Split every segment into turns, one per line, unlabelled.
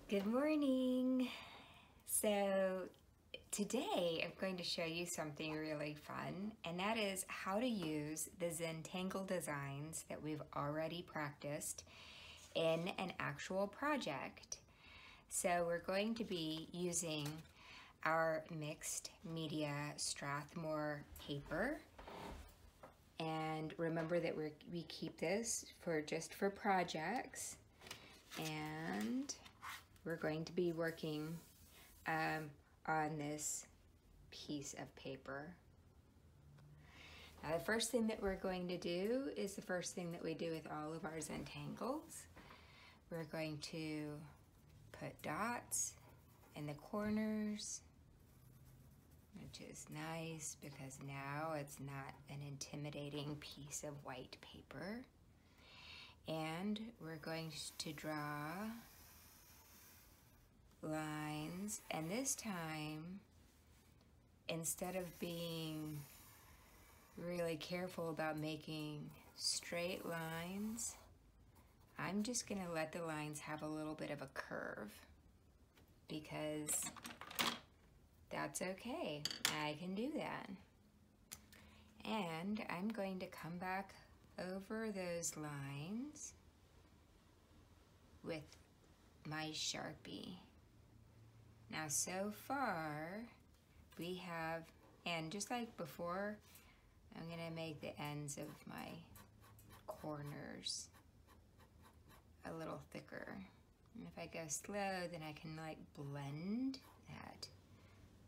Good morning. So today I'm going to show you something really fun, and that is how to use the Zentangle designs that we've already practiced in an actual project. So we're going to be using our mixed media Strathmore paper. And remember that we keep this just for projects, and we're going to be working on this piece of paper. Now the first thing that we're going to do is the first thing that we do with all of our Zentangles. We're going to put dots in the corners, which is nice because now it's not an intimidating piece of white paper. And we're going to draw lines, and this time, instead of being really careful about making straight lines, I'm just gonna let the lines have a little bit of a curve because that's okay. I can do that. And I'm going to come back over those lines with my Sharpie. Now so far we have, and just like before, I'm gonna make the ends of my corners a little thicker. And if I go slow, then I can like blend that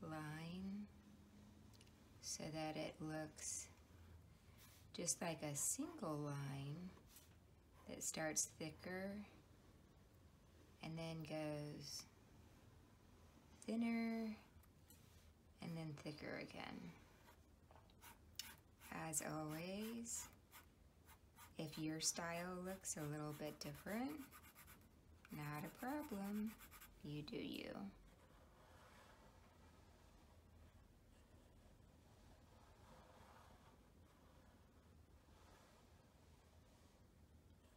line so that it looks just like a single line that starts thicker and then goes thinner and then thicker again. As always, if your style looks a little bit different, not a problem, you do you.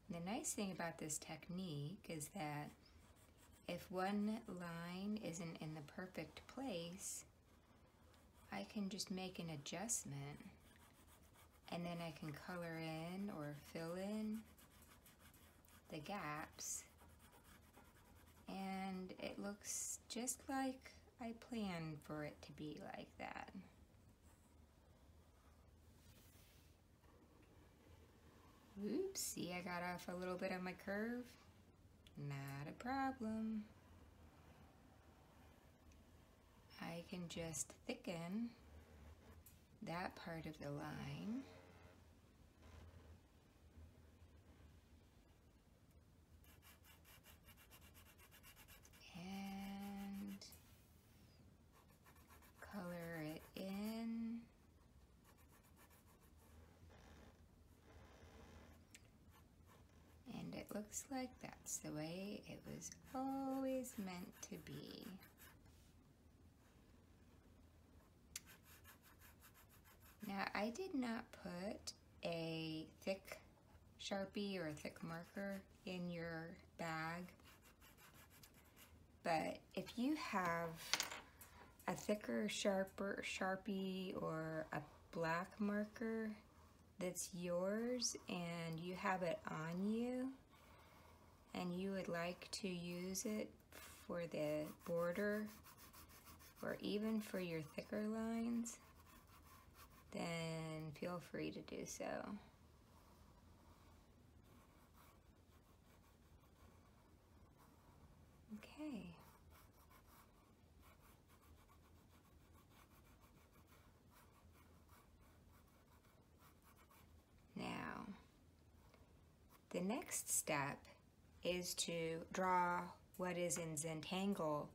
The nice thing about this technique is that if one line isn't in the perfect place, I can just make an adjustment and then I can color in or fill in the gaps, and it looks just like I planned for it to be like that. Oops, see, I got off a little bit on my curve. Not a problem. I can just thicken that part of the line. And color it in. And it looks like that's the way it was always meant to be. Now, I did not put a thick Sharpie or a thick marker in your bag, but if you have a thicker, sharper Sharpie or a black marker that's yours and you have it on you and you would like to use it for the border or even for your thicker lines, then feel free to do so. Okay. Now, the next step is to draw what is in Zentangle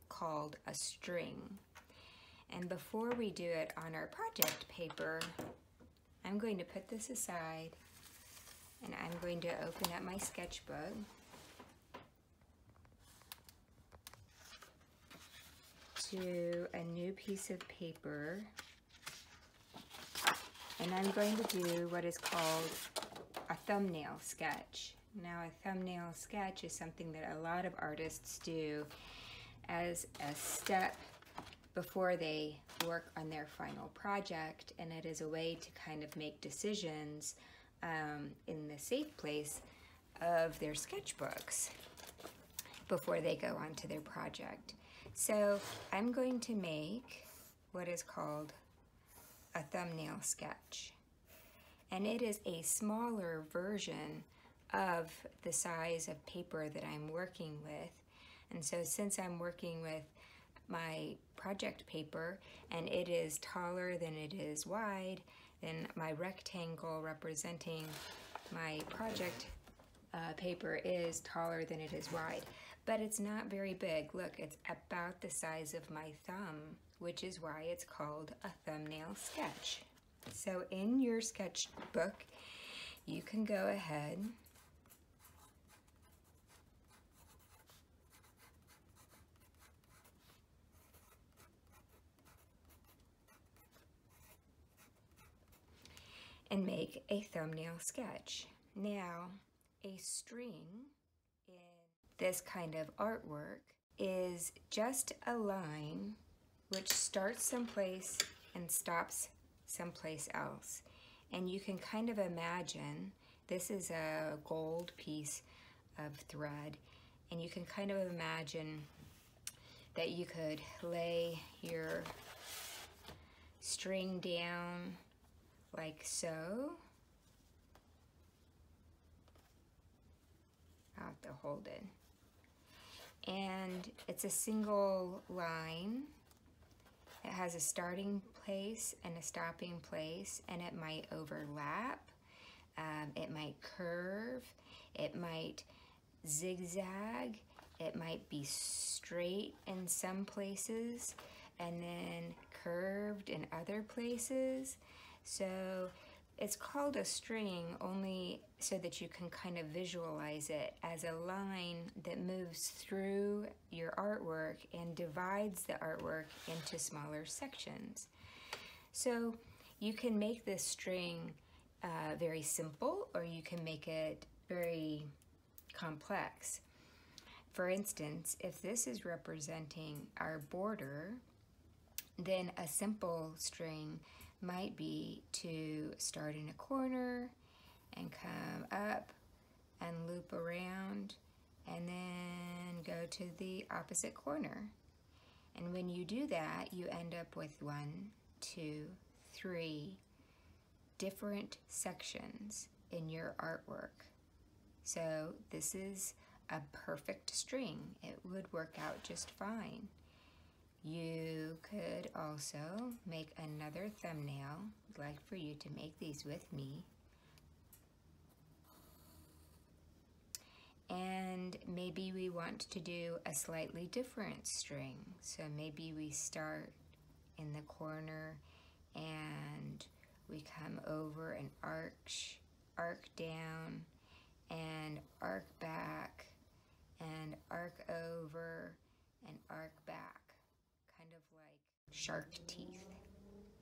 called a string. And before we do it on our project paper, I'm going to put this aside and I'm going to open up my sketchbook. To a new piece of paper, and I'm going to do what is called a thumbnail sketch. Now, a thumbnail sketch is something that a lot of artists do as a step before they work on their final project, and it is a way to kind of make decisions in the safe place of their sketchbooks before they go on to their project. So I'm going to make what is called a thumbnail sketch, and it is a smaller version of the size of paper that I'm working with. And so since I'm working with my project paper and it is taller than it is wide, then my rectangle representing my project paper is taller than it is wide. But it's not very big. Look, it's about the size of my thumb, which is why it's called a thumbnail sketch. So in your sketchbook, you can go ahead and make a thumbnail sketch. Now, a string in this kind of artwork is just a line which starts someplace and stops someplace else. And you can kind of imagine, this is a gold piece of thread, and you can kind of imagine that you could lay your string down like so. I'll have to hold it. And it's a single line. It has a starting place and a stopping place, and it might overlap. It might curve. It might zigzag. It might be straight in some places and then curved in other places. So it's called a string only so that you can kind of visualize it as a line that moves through your artwork and divides the artwork into smaller sections. So you can make this string very simple, or you can make it very complex. For instance, if this is representing our border, then a simple string might be to start in a corner and come up and loop around and then go to the opposite corner. And when you do that, you end up with 1, 2, 3 different sections in your artwork. So this is a perfect string. It would work out just fine. You could also make another thumbnail. I'd like for you to make these with me. And maybe we want to do a slightly different string. So maybe we start in the corner and we come over and arc down and arc back and arc over and arc back, kind of like shark teeth.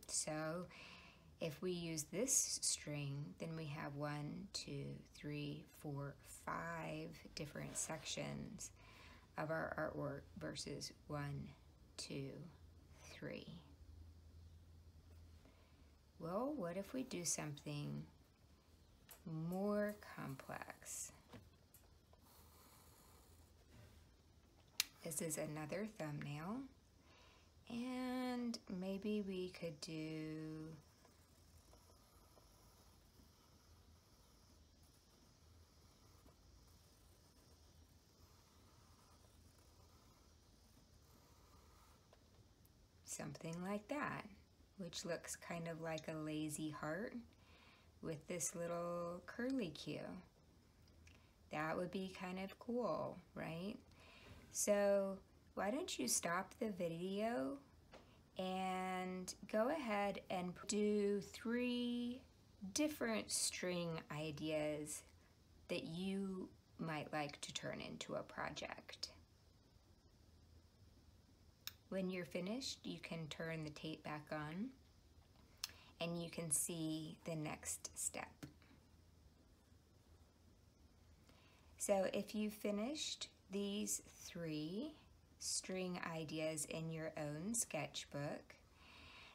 So if we use this string, then we have 1, 2, 3, 4, 5 different sections of our artwork versus 1, 2, 3. Well, what if we do something more complex? This is another thumbnail, and maybe we could do something like that, which looks kind of like a lazy heart with this little curly Q. That would be kind of cool, right? So why don't you stop the video and go ahead and do 3 different string ideas that you might like to turn into a project. When you're finished, you can turn the tape back on and you can see the next step. So if you finished these 3 string ideas in your own sketchbook,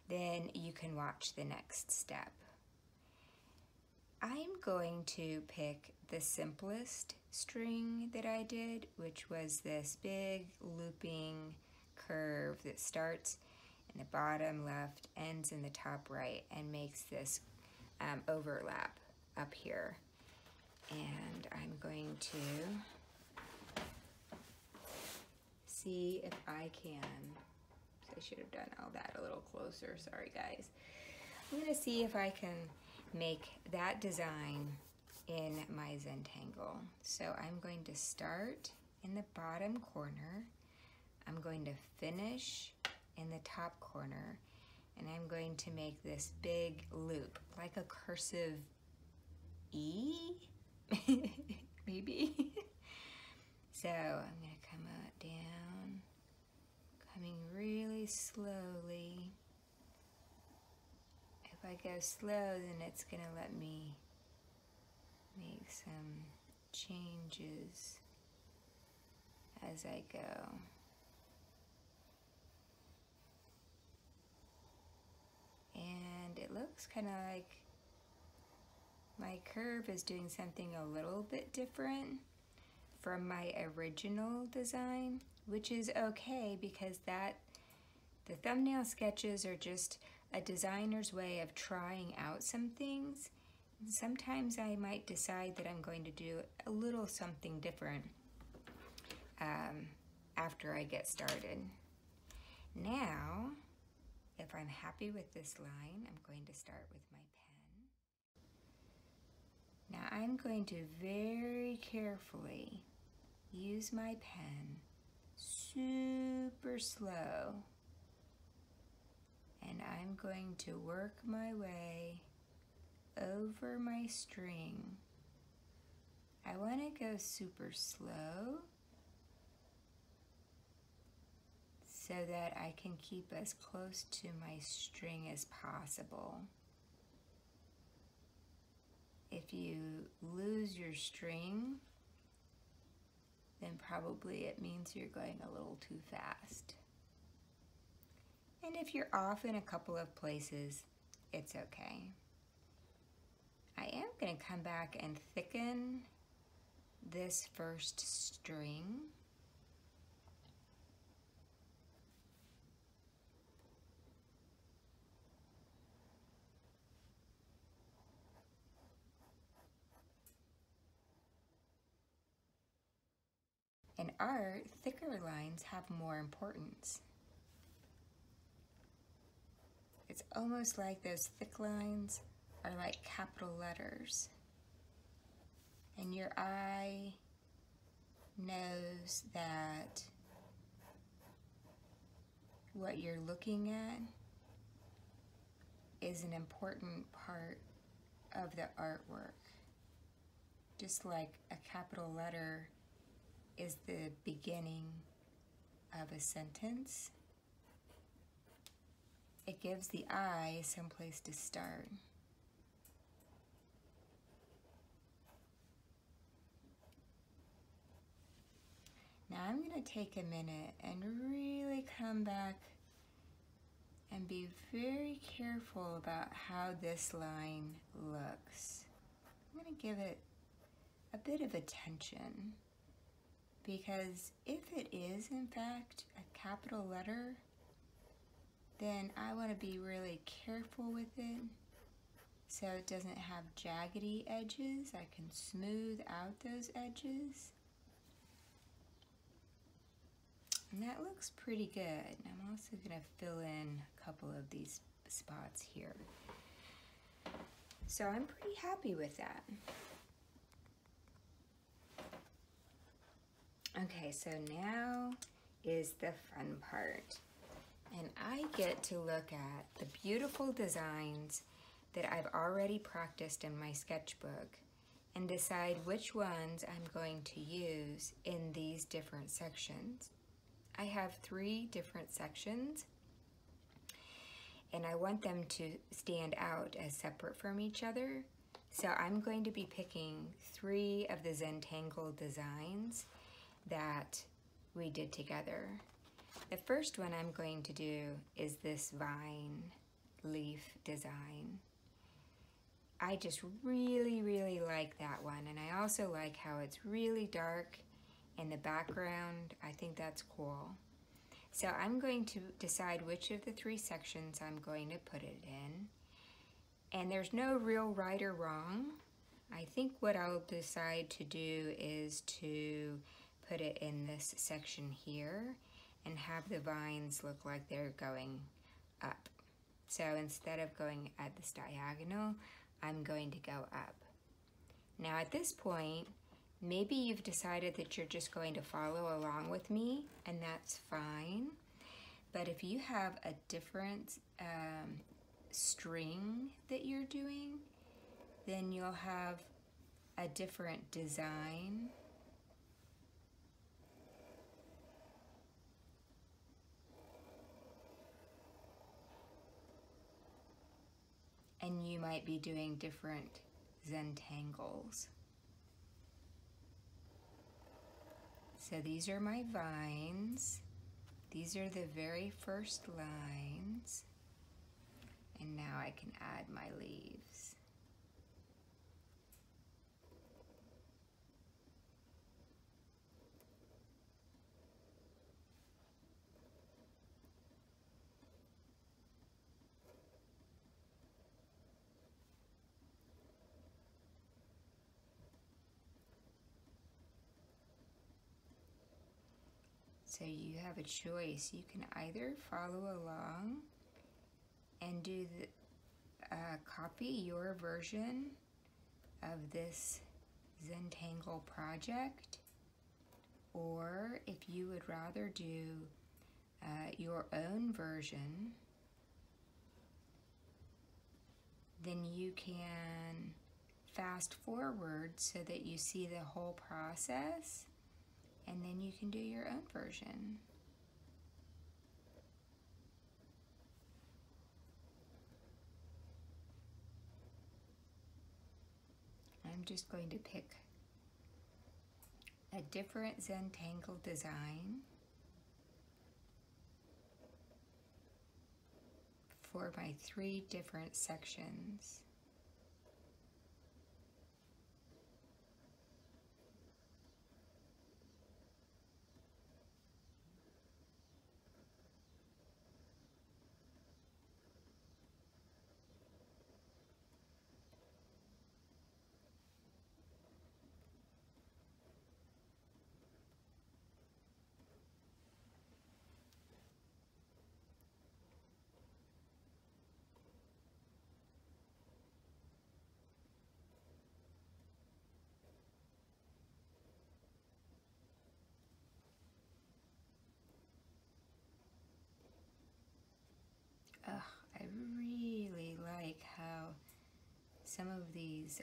then you can watch the next step. I'm going to pick the simplest string that I did, which was this big looping curve that starts in the bottom left, ends in the top right, and makes this overlap up here. And I'm going to see if I can, I should have done all that a little closer, sorry guys. I'm gonna see if I can make that design in my Zentangle. So I'm going to start in the bottom corner, I'm going to finish in the top corner, and I'm going to make this big loop, like a cursive E, maybe. So I'm gonna come down, coming really slowly. If I go slow, then it's gonna let me make some changes as I go. And it looks kind of like my curve is doing something a little bit different from my original design, which is okay because the thumbnail sketches are just a designer's way of trying out some things. And sometimes I might decide that I'm going to do a little something different after I get started. Now, if I'm happy with this line, I'm going to start with my pen. Now I'm going to very carefully use my pen super slow, and I'm going to work my way over my string. I want to go super slow so that I can keep as close to my string as possible. If you lose your string, then probably it means you're going a little too fast. And if you're off in a couple of places, it's okay. I am going to come back and thicken this first string. In art, thicker lines have more importance. It's almost like those thick lines are like capital letters. And your eye knows that what you're looking at is an important part of the artwork. Just like a capital letter is the beginning of a sentence, it gives the eye some place to start. Now I'm going to take a minute and really come back and be very careful about how this line looks. I'm going to give it a bit of attention, because if it is in fact a capital letter, then I want to be really careful with it so it doesn't have jaggedy edges. I can smooth out those edges. And that looks pretty good. I'm also going to fill in a couple of these spots here. So I'm pretty happy with that. Okay, so now is the fun part. And I get to look at the beautiful designs that I've already practiced in my sketchbook and decide which ones I'm going to use in these different sections. I have 3 different sections, and I want them to stand out as separate from each other. So I'm going to be picking 3 of the Zentangle designs that we did together. The first one I'm going to do is this vine leaf design. I just really like that one, and I also like how it's really dark in the background. I think that's cool. So I'm going to decide which of the 3 sections I'm going to put it in. And there's no real right or wrong. I think what I'll decide to do is to put it in this section here and have the vines look like they're going up. So instead of going at this diagonal, I'm going to go up. Now at this point, maybe you've decided that you're just going to follow along with me, and that's fine. But if you have a different string that you're doing, then you'll have a different design. And you might be doing different Zentangles. So these are my vines. These are the very first lines. And now I can add my leaves. So you have a choice. You can either follow along and do the copy your version of this Zentangle project, or if you would rather do your own version, then you can fast forward so that you see the whole process, and then you can do your own version. I'm just going to pick a different Zentangle design for my 3 different sections. I really like how some of these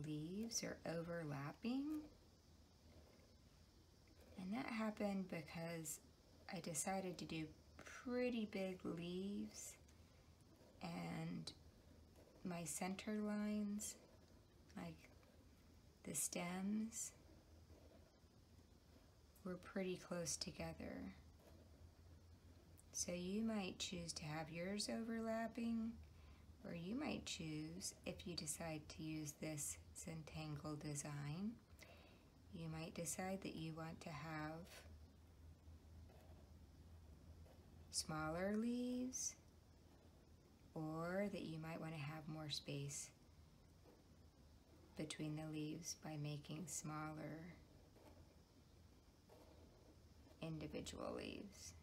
leaves are overlapping. And that happened because I decided to do pretty big leaves, and my center lines, like the stems, were pretty close together. So you might choose to have yours overlapping, or you might choose, if you decide to use this Zentangle design, you might decide that you want to have smaller leaves, or that you might want to have more space between the leaves by making smaller individual leaves.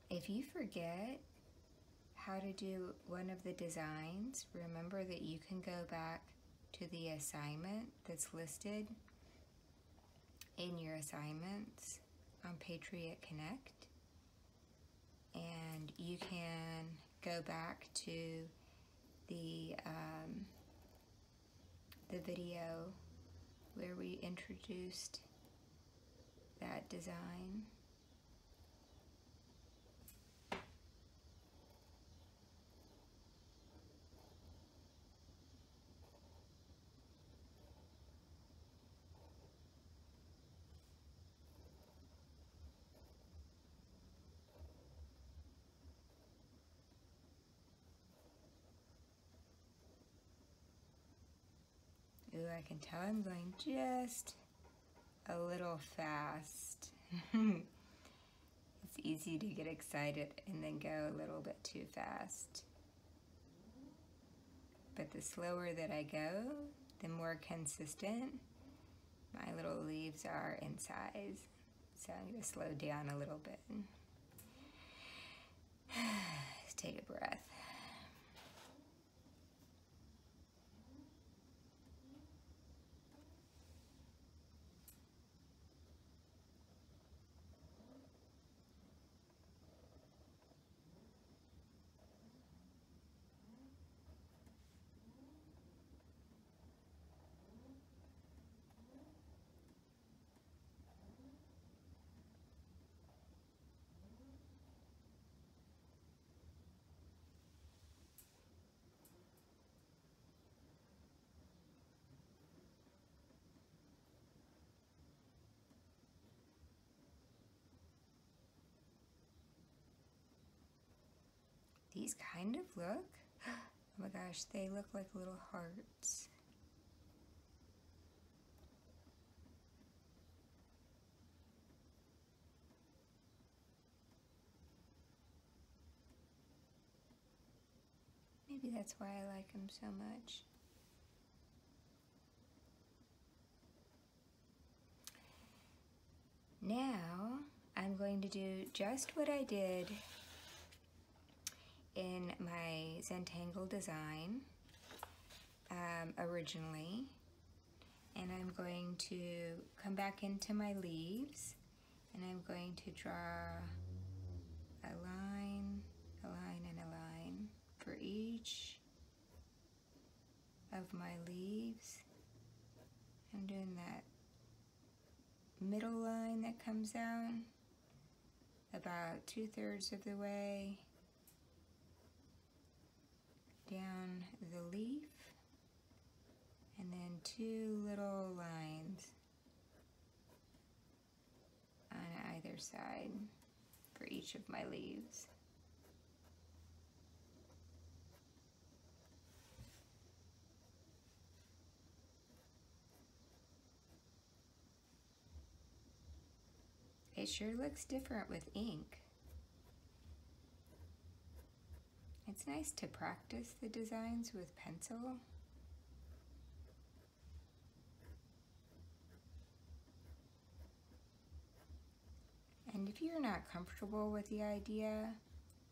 If you forget how to do one of the designs, remember that you can go back to the assignment that's listed in your assignments on Patriot Connect, and you can go back to the video where we introduced that design. Ooh, I can tell I'm going just a little fast. It's easy to get excited and then go a little bit too fast. But the slower that I go, the more consistent my little leaves are in size. So I'm going to slow down a little bit. Just take a breath. These kind of look, oh my gosh, they look like little hearts. Maybe that's why I like them so much. Now I'm going to do just what I did in my Zentangle design originally, and I'm going to come back into my leaves and I'm going to draw a line, and a line for each of my leaves. I'm doing that middle line that comes down about 2/3 of the way down the leaf, and then 2 little lines on either side for each of my leaves. It sure looks different with ink. It's nice to practice the designs with pencil. And if you're not comfortable with the idea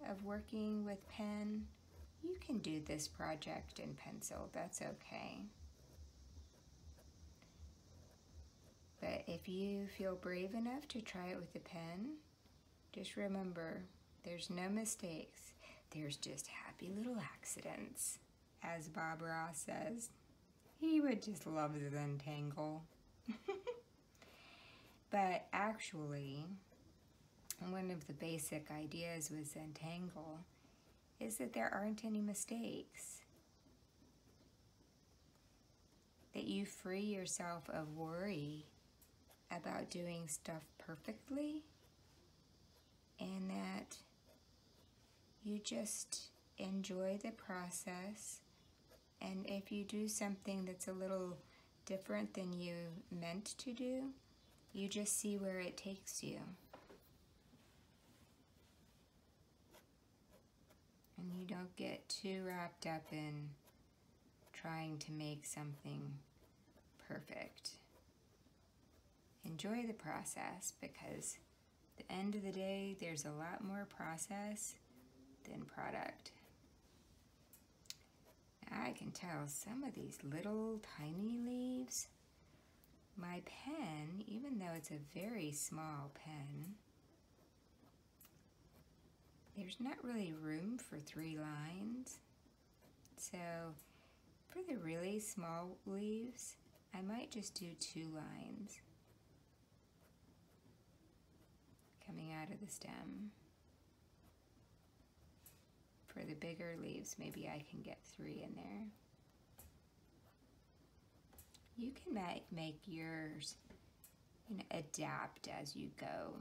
of working with pen, you can do this project in pencil, that's okay. But if you feel brave enough to try it with a pen, just remember, there's no mistakes. There's just happy little accidents, as Bob Ross says. He would just love Zentangle. But actually, one of the basic ideas with Zentangle is that there aren't any mistakes. That you free yourself of worry about doing stuff perfectly, and that you just enjoy the process, and if you do something that's a little different than you meant to do, you just see where it takes you. And you don't get too wrapped up in trying to make something perfect. Enjoy the process, because at the end of the day, there's a lot more process than product. Now I can tell some of these little tiny leaves, my pen, even though it's a very small pen, there's not really room for 3 lines. So for the really small leaves, I might just do 2 lines coming out of the stem. For the bigger leaves, maybe I can get 3 in there. You can make yours, you know, adapt as you go.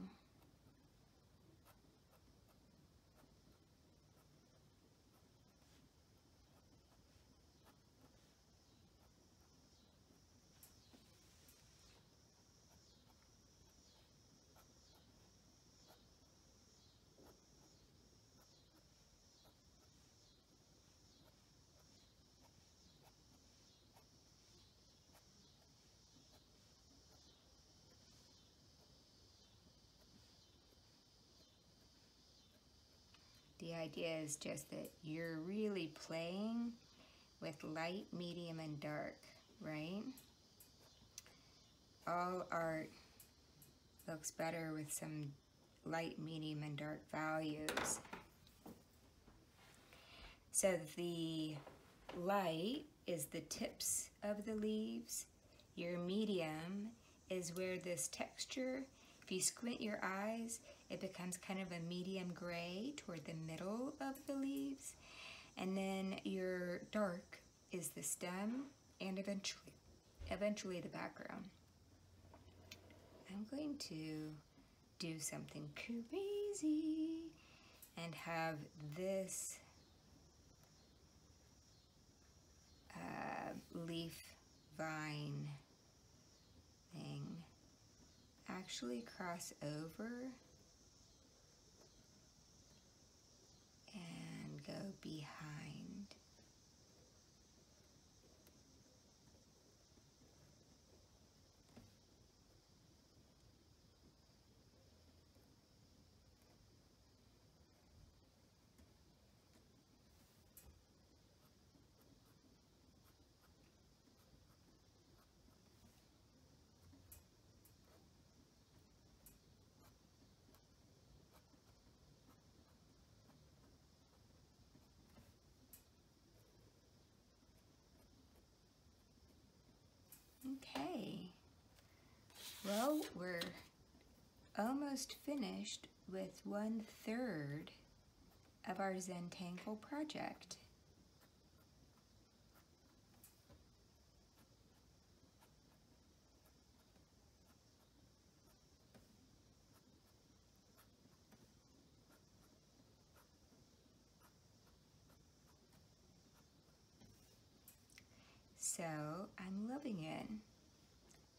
The idea is just that you're really playing with light, medium, and dark, right? All art looks better with some light, medium, and dark values. So the light is the tips of the leaves. Your medium is where this texture, if you squint your eyes, it becomes kind of a medium gray toward the middle of the leaves. And then your dark is the stem and eventually the background. I'm going to do something crazy and have this leaf vine thing actually cross over and go behind. Okay, well, we're almost finished with 1/3 of our Zentangle project. So I'm loving it.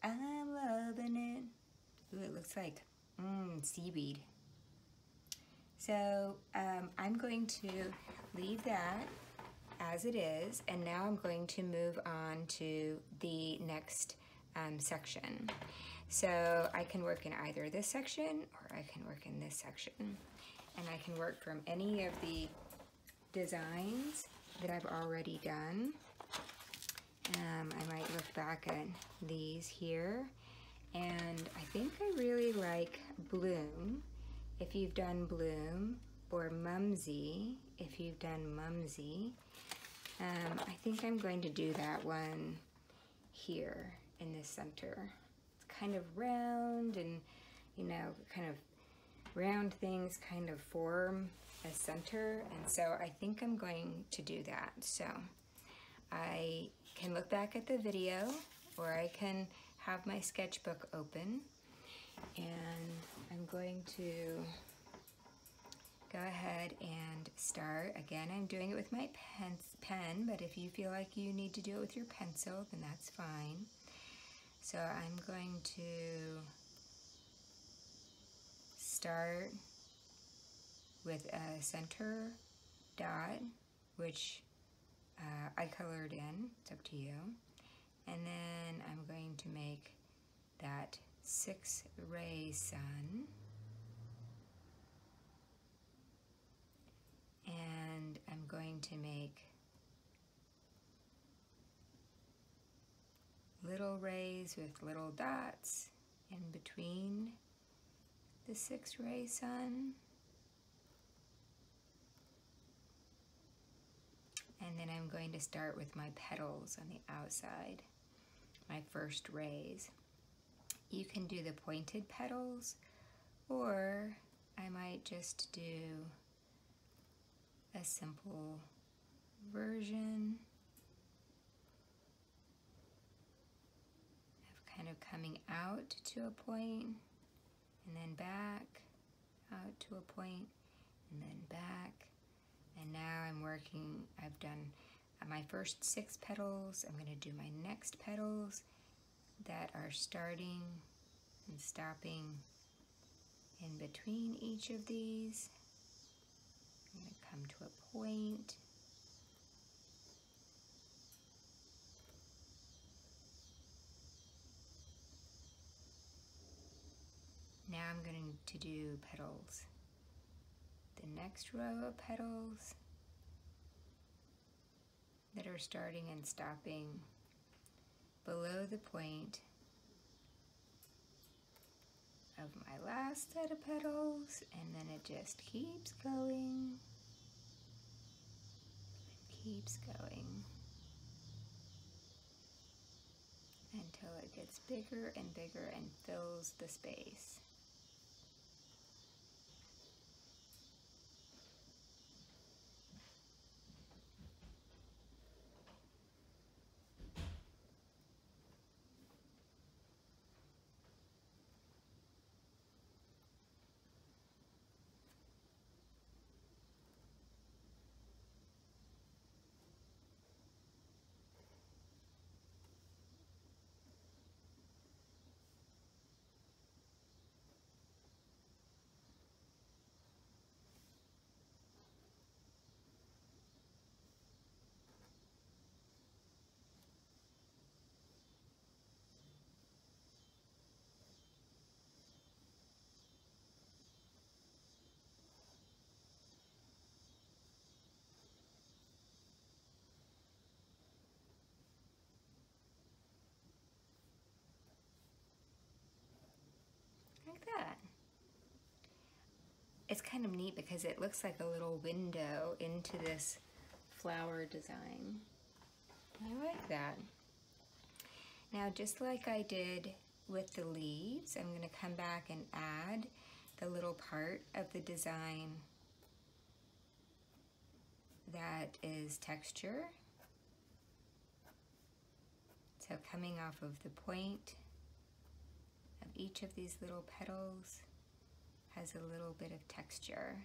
I'm loving it. Ooh, it looks like seaweed. So I'm going to leave that as it is, and now I'm going to move on to the next section. So I can work in either this section or I can work in this section. And I can work from any of the designs that I've already done. I might look back at these here, and I think I really like Bloom, if you've done Bloom, or Mumsy, if you've done Mumsy. I think I'm going to do that one here in the center. It's kind of round, and you know, kind of round things kind of form a center, and so I think I'm going to do that. So I can look back at the video, or I can have my sketchbook open, and I'm going to go ahead and start. Again, I'm doing it with my pen, but if you feel like you need to do it with your pencil, then that's fine. So I'm going to start with a center dot, which I colored in, it's up to you. And then I'm going to make that 6-ray sun. And I'm going to make little rays with little dots in between the 6-ray sun. And then I'm going to start with my petals on the outside, my first rays. You can do the pointed petals, or I might just do a simple version of kind of coming out to a point and then back, out to a point and then back. And now I'm working, I've done my first 6 petals. I'm going to do my next petals that are starting and stopping in between each of these. I'm going to come to a point. Now I'm going to do petals. The next row of petals that are starting and stopping below the point of my last set of petals, and then it just keeps going, keeps going until it gets bigger and bigger and fills the space. Like that. It's kind of neat because it looks like a little window into this flower design. I like that. Now, just like I did with the leaves, I'm going to come back and add the little part of the design that is texture. So coming off of the point of each of these little petals has a little bit of texture.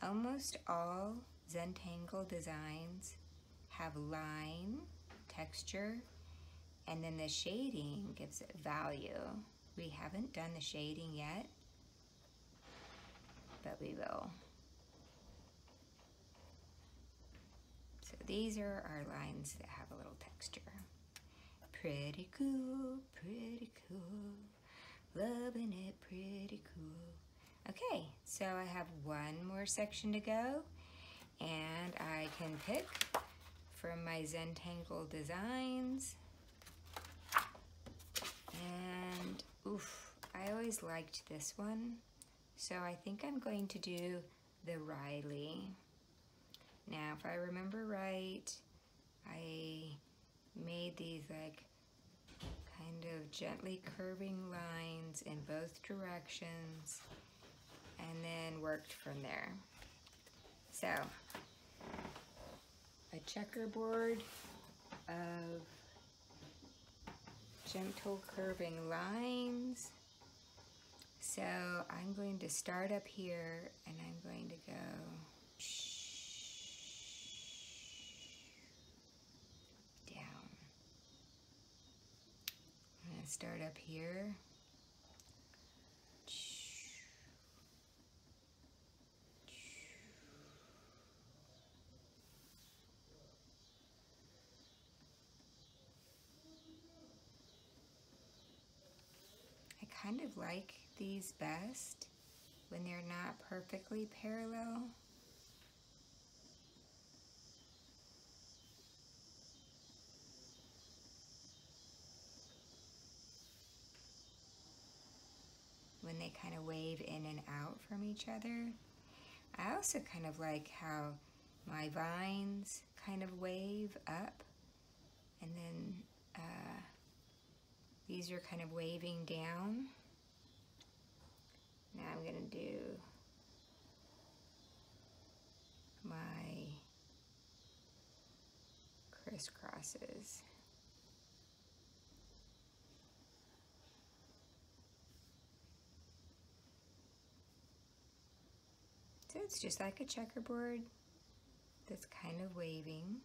Almost all Zentangle designs have line, texture, and then the shading gives it value. We haven't done the shading yet, but we will. So these are our lines that have a little texture. Pretty cool, pretty cool. Loving it, pretty cool. Okay, so I have one more section to go, and I can pick from my Zentangle designs. And oof, I always liked this one, so I think I'm going to do the Riley. Now, if I remember right, I made these like kind of gently curving lines in both directions and then worked from there. So, a checkerboard of gentle curving lines. So I'm going to start up here and I'm going to go down. I'm going to start up here. I kind of like these best when they're not perfectly parallel. When they kind of wave in and out from each other. I also kind of like how my vines kind of wave up, and then these are kind of waving down. Now I'm going to do my crisscrosses. So it's just like a checkerboard that's kind of waving.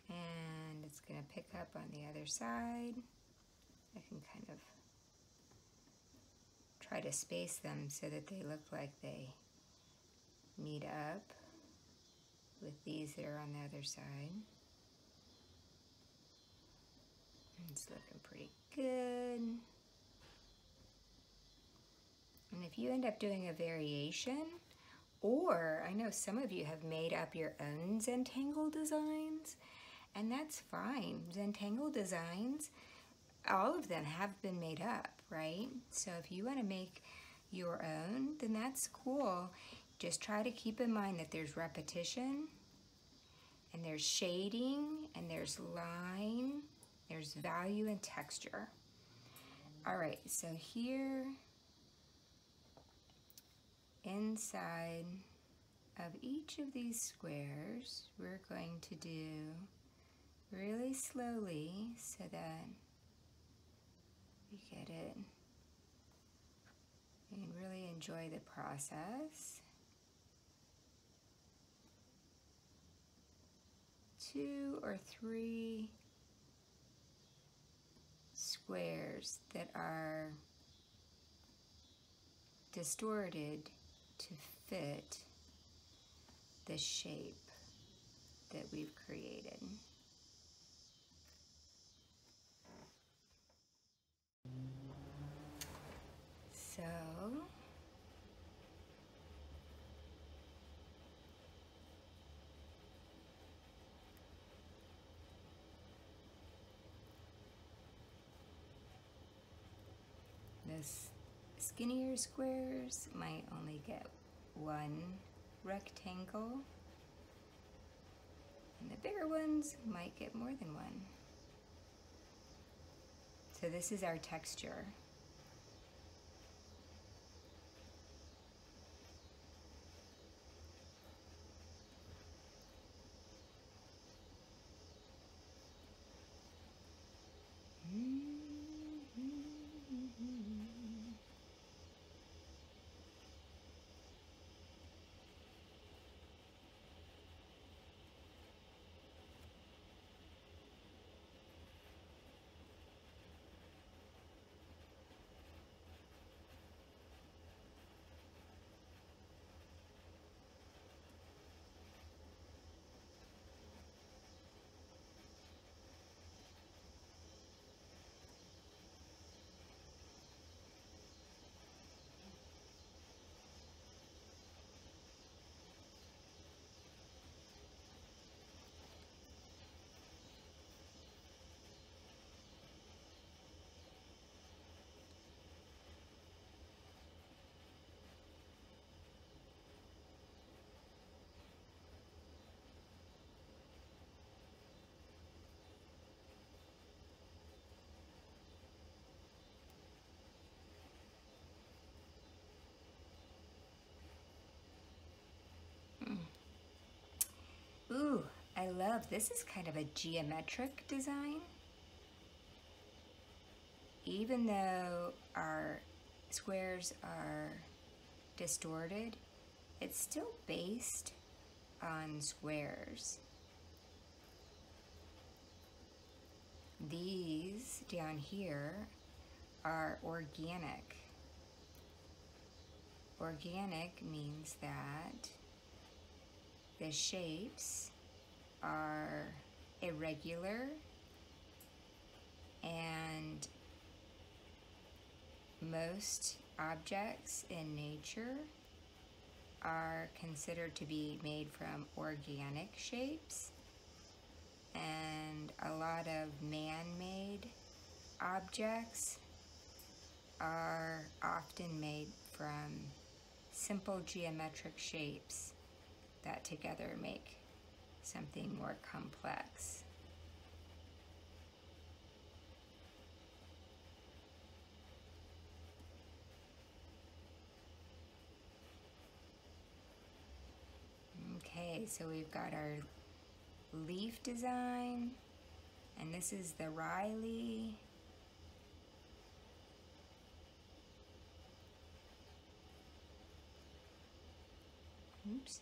And it's going to pick up on the other side. I can kind of try to space them so that they look like they meet up with these that are on the other side. It's looking pretty good. And if you end up doing a variation, or I know some of you have made up your own Zentangle designs, and that's fine. Zentangle designs, all of them have been made up, right? So if you want to make your own, then that's cool. Just try to keep in mind that there's repetition, and there's shading, and there's line, there's value and texture. All right, so here, inside of each of these squares, we're going to do really slowly so that we get it and really enjoy the process. 2 or 3 squares that are distorted to fit the shape that we've created. So this skinnier squares might only get 1 rectangle, and the bigger ones might get more than 1. So this is our texture. Ooh, I love, this is kind of a geometric design. Even though our squares are distorted, it's still based on squares. These down here are organic. Organic means that the shapes are irregular and most objects in nature are considered to be made from organic shapes. and a lot of man-made objects are often made from simple geometric shapes that together make something more complex. Okay, so we've got our leaf design, and this is the Riley. Oops,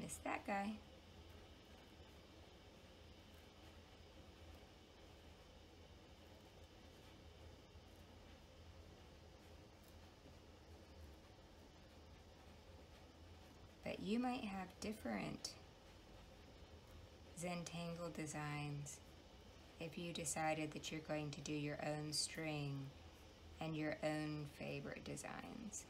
missed that guy. But you might have different Zentangle designs if you decided that you're going to do your own string and your own favorite designs.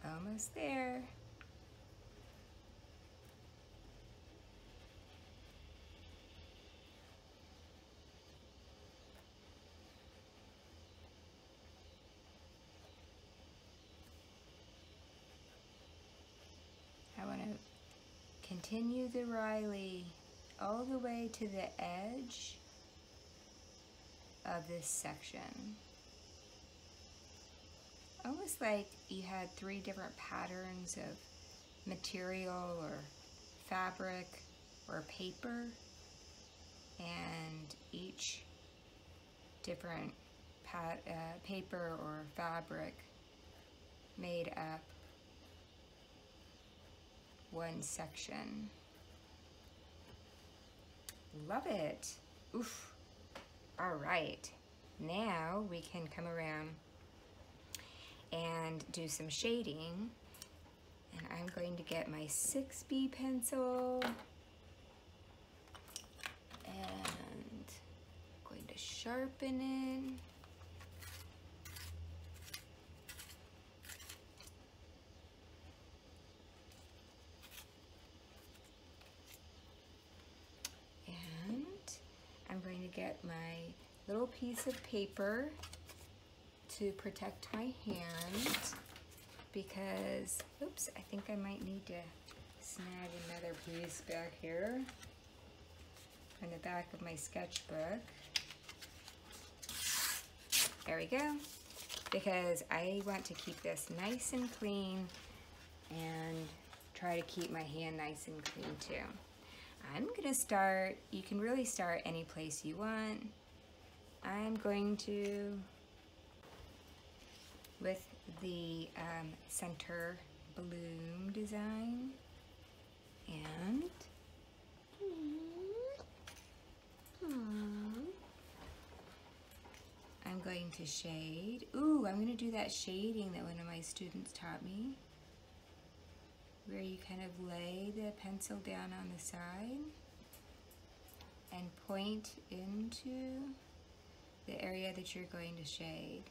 Almost there. I want to continue the Riley all the way to the edge of this section. Almost like you had 3 different patterns of material or fabric or paper, and each different paper or fabric made up one section. Love it. Oof. All right, now we can come around and do some shading, and I'm going to get my 6B pencil and I'm going to sharpen it. And I'm going to get my little piece of paper to protect my hand, because, oops, I think I might need to snag another piece back here on the back of my sketchbook. There we go, because I want to keep this nice and clean and try to keep my hand nice and clean too. I'm gonna start, you can really start any place you want. I'm going to, with the center bloom design, and I'm going to shade. Ooh, I'm going to do that shading that one of my students taught me, where you kind of lay the pencil down on the side and point into the area that you're going to shade.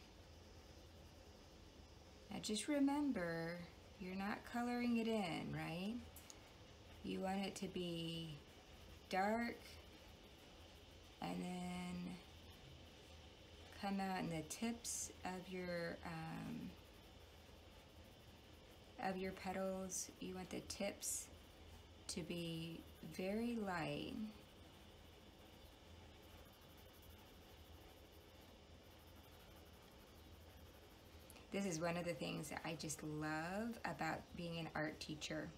Now just remember, you're not coloring it in, right? You want it to be dark and then come out in the tips of your petals. You want the tips to be very light. This is one of the things that I just love about being an art teacher,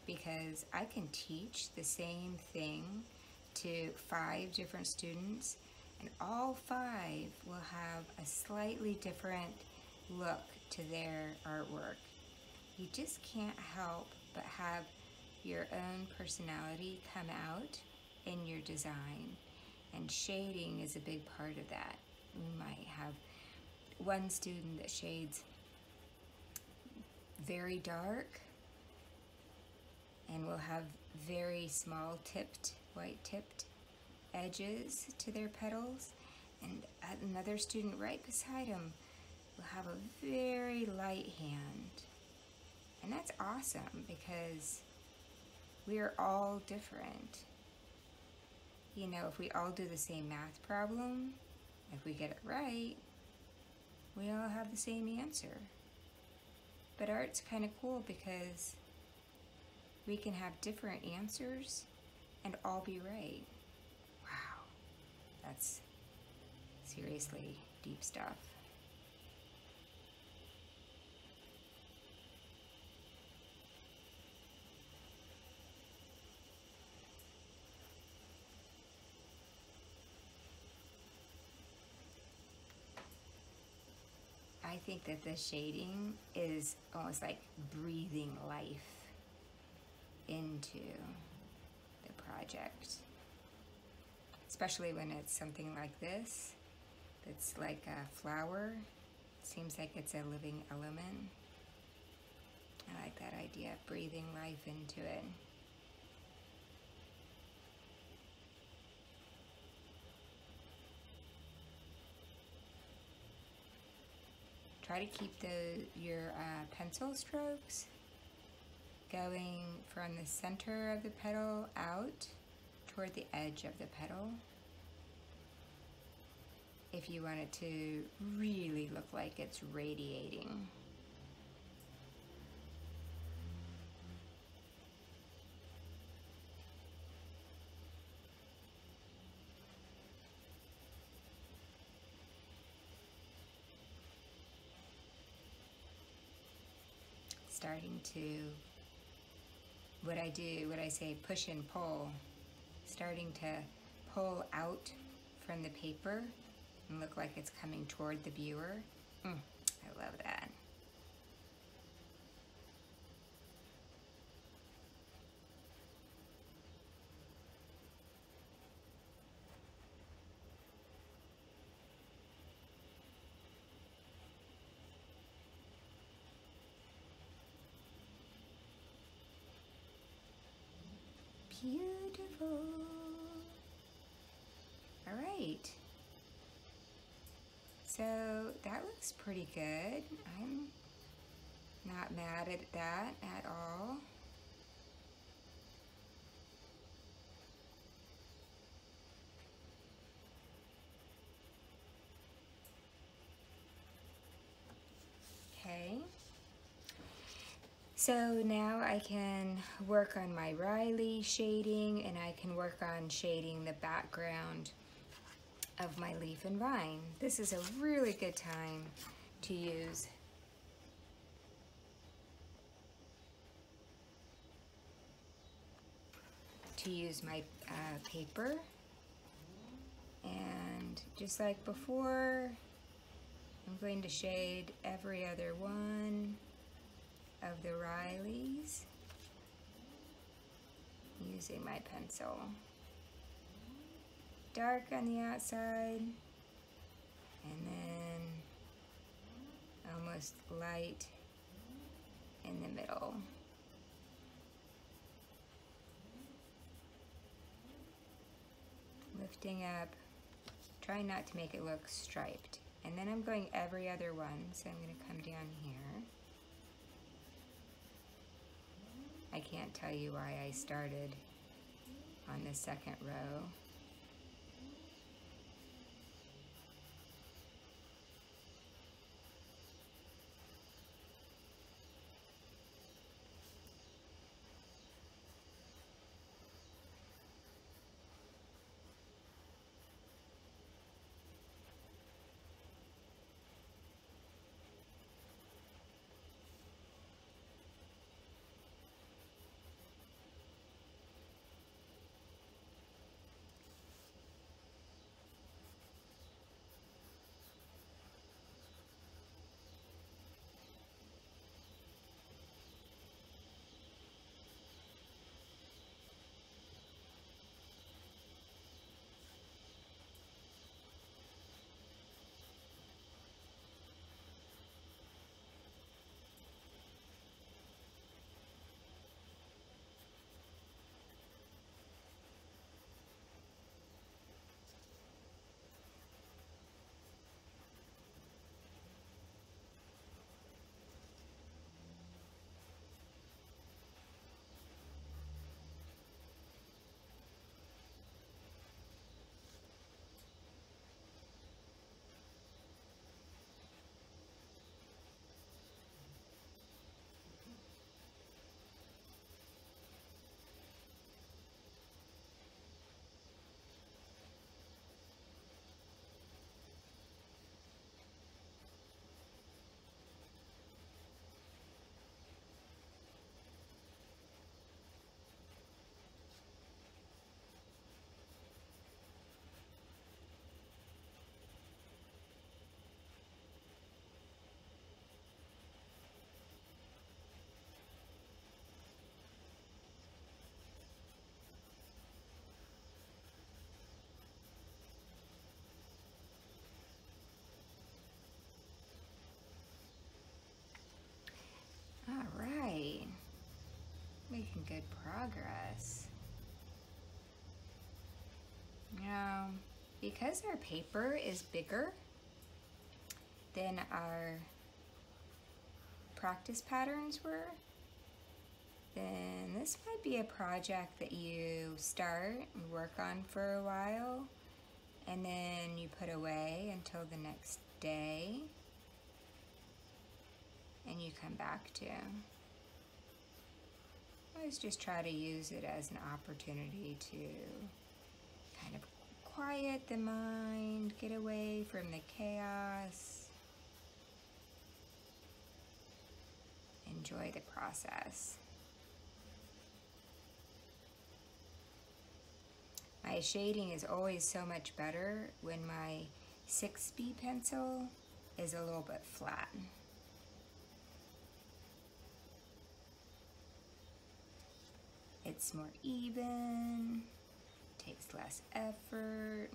because I can teach the same thing to 5 different students, And all 5 will have a slightly different look to their artwork. You just can't help but have your own personality come out in your design. And shading is a big part of that. We might have one student that shades very dark and will have very small tipped, white tipped edges to their petals, and another student right beside him will have a very light hand. And that's awesome because we are all different. You know, if we all do the same math problem, if we get it right, we all have the same answer. But art's kind of cool because we can have different answers and all be right. Wow, that's seriously deep stuff. I think that the shading is almost like breathing life into the project, especially when it's something like this. It's like a flower. It seems like it's a living element. I like that idea of breathing life into it. Try to keep your pencil strokes going from the center of the petal out toward the edge of the petal. If you want it to really look like it's radiating. Starting to, what I say push and pull, starting to pull out from the paper and look like it's coming toward the viewer. I love that. Beautiful. All right. So that looks pretty good. I'm not mad at that at all. Okay. So now I can work on my Riley shading, and I can work on shading the background of my leaf and vine. This is a really good time to use my paper, and just like before, I'm going to shade every other one of the Rileys using my pencil. Dark on the outside, and then almost light in the middle. Lifting up, trying not to make it look striped. And then I'm going every other one, so I'm going to come down here. I can't tell you why I started on the second row. making good progress. Now, because our paper is bigger than our practice patterns were, then this might be a project that you start and work on for a while, and then you put away until the next day, and you come back to. Always just try to use it as an opportunity to kind of quiet the mind, get away from the chaos, enjoy the process. My shading is always so much better when my 6B pencil is a little bit flat. It's more even, takes less effort.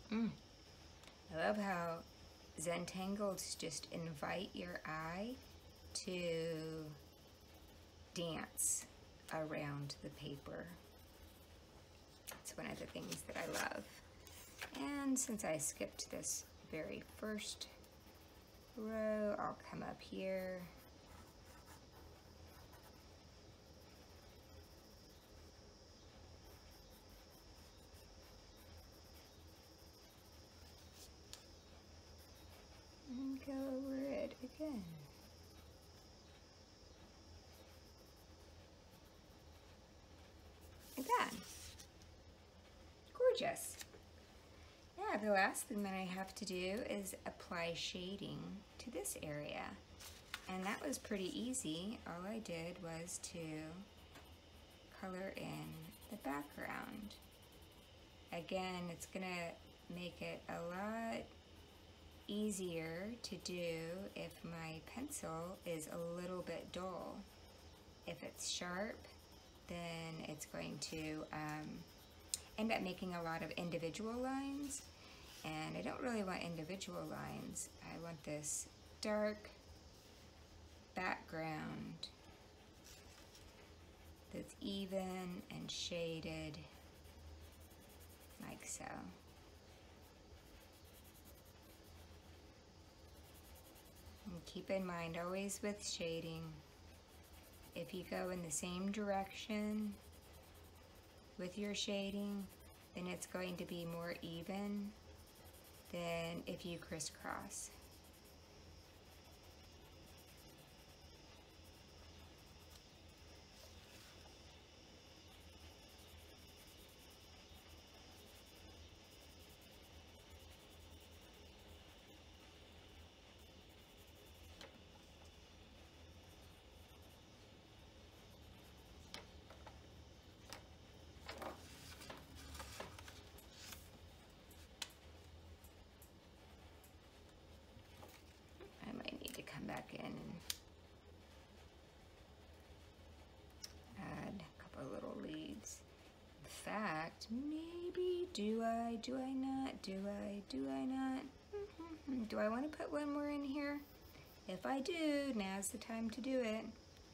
I love how Zentangles just invite your eye to dance around the paper. It's one of the things that I love. And since I skipped this very first row, I'll come up here. And go over it again. Like that. Gorgeous. Yeah, the last thing that I have to do is apply shading to this area. And that was pretty easy. All I did was to color in the background. Again, it's gonna make it a lot easier to do if my pencil is a little bit dull. If it's sharp, then it's going to end up making a lot of individual lines, and I don't really want individual lines. I want this dark background that's even and shaded like so. And keep in mind, always with shading, if you go in the same direction with your shading, then it's going to be more even than if you crisscross. Back in and add a couple of little leaves. In fact, maybe do I not? Do I not? Do I want to put one more in here? If I do, now's the time to do it.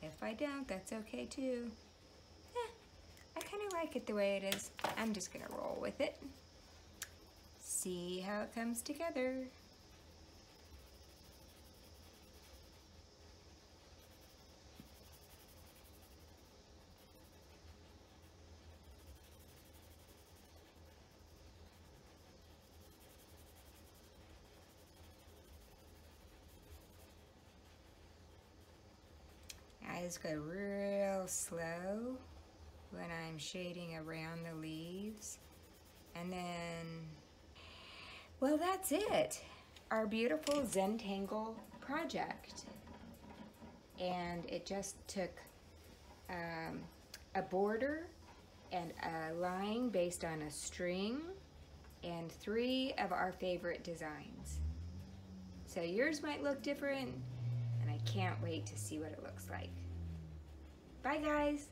If I don't, that's okay too. like it the way it is. I'm just gonna roll with it. See how it comes together. I just go real slow when I'm shading around the leaves. And then, well, that's it. Our beautiful Zentangle project. And it just took a border and a line based on a string and 3 of our favorite designs. So yours might look different, and I can't wait to see what it looks like. Bye, guys.